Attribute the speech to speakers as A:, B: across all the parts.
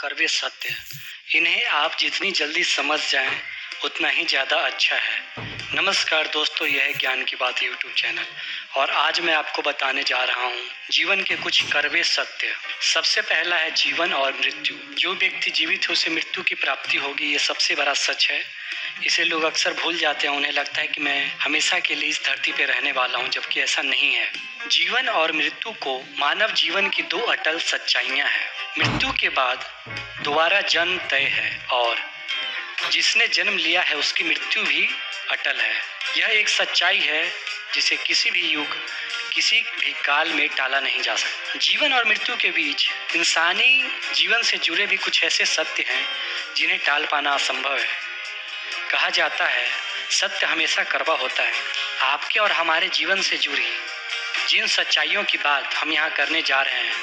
A: कड़वे सत्य, इन्हें आप जितनी जल्दी समझ जाएं उतना ही ज़्यादा अच्छा है। नमस्कार दोस्तों, यह है ज्ञान की बात यूट्यूब चैनल और आज मैं आपको बताने जा रहा हूँ जीवन के कुछ कड़वे सत्य। सबसे पहला है जीवन और मृत्यु। जो व्यक्ति जीवित है उसे मृत्यु की प्राप्ति होगी, ये सबसे बड़ा सच है। इसे लोग अक्सर भूल जाते हैं। उन्हें लगता है कि मैं हमेशा के लिए इस धरती पर रहने वाला हूँ, जबकि ऐसा नहीं है। जीवन और मृत्यु को मानव जीवन की दो अटल सच्चाइयाँ हैं। मृत्यु के बाद दोबारा जन्म तय है और जिसने जन्म लिया है उसकी मृत्यु भी अटल है। यह एक सच्चाई है जिसे किसी भी युग, किसी भी काल में टाला नहीं जा सकता। जीवन और मृत्यु के बीच इंसानी जीवन से जुड़े भी कुछ ऐसे सत्य हैं जिन्हें टाल पाना असंभव है। कहा जाता है सत्य हमेशा कड़वा होता है। आपके और हमारे जीवन से जुड़ी जिन सच्चाइयों की बात हम यहाँ करने जा रहे हैं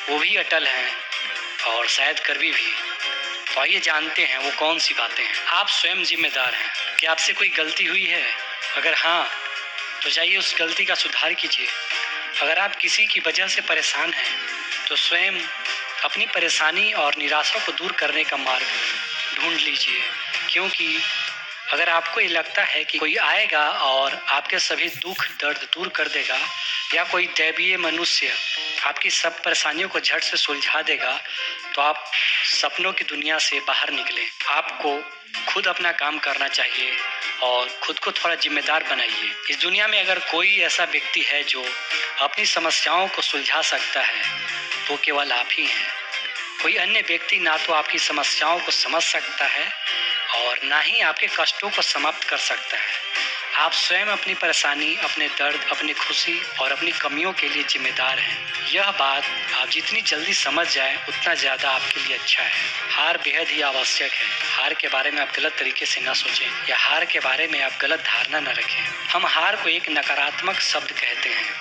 A: वो भी अटल हैं और शायद कड़वी भी। तो आइए जानते हैं वो कौन सी बातें हैं। आप स्वयं जिम्मेदार हैं। क्या आपसे कोई गलती हुई है? अगर हाँ, तो जाइए उस गलती का सुधार कीजिए। अगर आप किसी की वजह से परेशान हैं तो स्वयं अपनी परेशानी और निराशा को दूर करने का मार्ग ढूंढ लीजिए, क्योंकि अगर आपको ये लगता है कि कोई आएगा और आपके सभी दुख दर्द दूर कर देगा या कोई दैवीय मनुष्य आपकी सब परेशानियों को झट से सुलझा देगा, तो आप सपनों की दुनिया से बाहर निकलें। आपको खुद अपना काम करना चाहिए और खुद को थोड़ा जिम्मेदार बनाइए। इस दुनिया में अगर कोई ऐसा व्यक्ति है जो अपनी समस्याओं को सुलझा सकता है तो केवल आप ही हैं। कोई अन्य व्यक्ति ना तो आपकी समस्याओं को समझ सकता है और ना ही आपके कष्टों को समाप्त कर सकता है। आप स्वयं अपनी परेशानी, अपने दर्द, अपनी खुशी और अपनी कमियों के लिए जिम्मेदार हैं। यह बात आप जितनी जल्दी समझ जाएं उतना ज़्यादा आपके लिए अच्छा है। हार बेहद ही आवश्यक है। हार के बारे में आप गलत तरीके से ना सोचें या हार के बारे में आप गलत धारणा न रखें। हम हार को एक नकारात्मक शब्द कहते हैं,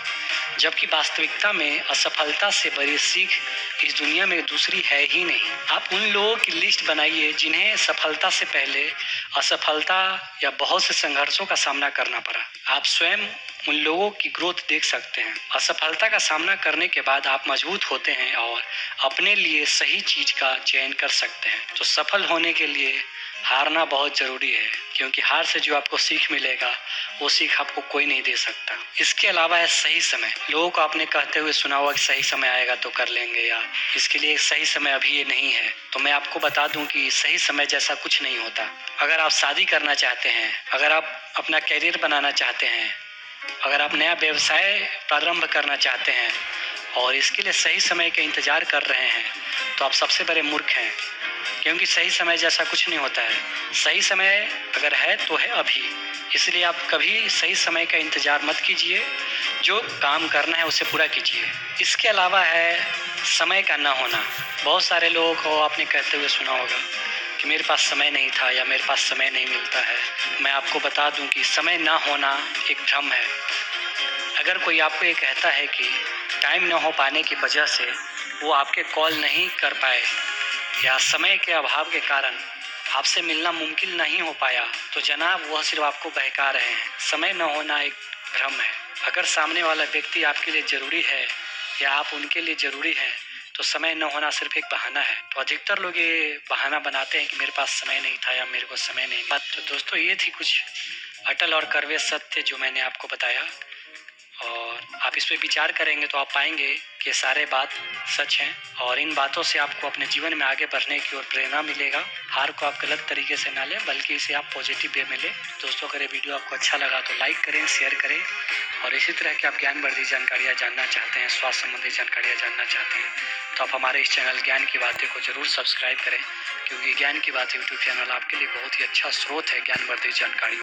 A: जबकि वास्तविकता में असफलता से बड़ी सीख इस दुनिया में दूसरी है ही नहीं। आप उन लोगों की लिस्ट बनाइए जिन्हें सफलता से पहले असफलता या बहुत से संघर्षों का सामना करना पड़ा। आप स्वयं उन लोगों की ग्रोथ देख सकते हैं। असफलता का सामना करने के बाद आप मजबूत होते हैं और अपने लिए सही चीज का चयन कर सकते हैं। तो सफल होने के लिए हारना बहुत ज़रूरी है, क्योंकि हार से जो आपको सीख मिलेगा वो सीख आपको कोई नहीं दे सकता। इसके अलावा है सही समय। लोगों को आपने कहते हुए सुना होगा कि सही समय आएगा तो कर लेंगे, या इसके लिए सही समय अभी ये नहीं है। तो मैं आपको बता दूं कि सही समय जैसा कुछ नहीं होता। अगर आप शादी करना चाहते हैं, अगर आप अपना कैरियर बनाना चाहते हैं, अगर आप नया व्यवसाय प्रारंभ करना चाहते हैं और इसके लिए सही समय का इंतज़ार कर रहे हैं, तो आप सबसे बड़े मूर्ख हैं, क्योंकि सही समय जैसा कुछ नहीं होता है। सही समय अगर है तो है अभी। इसलिए आप कभी सही समय का इंतज़ार मत कीजिए। जो काम करना है उसे पूरा कीजिए। इसके अलावा है समय का ना होना। बहुत सारे लोगों को आपने कहते हुए सुना होगा कि मेरे पास समय नहीं था या मेरे पास समय नहीं मिलता है। मैं आपको बता दूं कि समय ना होना एक भ्रम है। अगर कोई आपको ये कहता है कि टाइम न हो पाने की वजह से वो आपके कॉल नहीं कर पाए या समय के अभाव के कारण आपसे मिलना मुमकिन नहीं हो पाया, तो जनाब वह सिर्फ आपको बहका रहे हैं। समय न होना एक भ्रम है। अगर सामने वाला व्यक्ति आपके लिए ज़रूरी है या आप उनके लिए ज़रूरी हैं, तो समय न होना सिर्फ एक बहाना है। तो अधिकतर लोग ये बहाना बनाते हैं कि मेरे पास समय नहीं था या मेरे को समय नहीं मिला। तो दोस्तों, ये थी कुछ अटल और कड़वे सत्य जो मैंने आपको बताया, और आप इस पर विचार करेंगे तो आप पाएंगे कि ये सारे बात सच हैं और इन बातों से आपको अपने जीवन में आगे बढ़ने की ओर प्रेरणा मिलेगा। हार को आप गलत तरीके से ना लें, बल्कि इसे आप पॉजिटिव वे में लें। दोस्तों, अगर ये वीडियो आपको अच्छा लगा तो लाइक करें, शेयर करें, और इसी तरह की आप ज्ञानवर्धक जानकारियाँ जानना चाहते हैं, स्वास्थ्य संबंधी जानकारियाँ जानना चाहते हैं, तो आप हमारे इस चैनल ज्ञान की बातें को जरूर सब्सक्राइब करें, क्योंकि ज्ञान की बातें यूट्यूब चैनल आपके लिए बहुत ही अच्छा स्रोत है ज्ञानवर्धक जानकारी।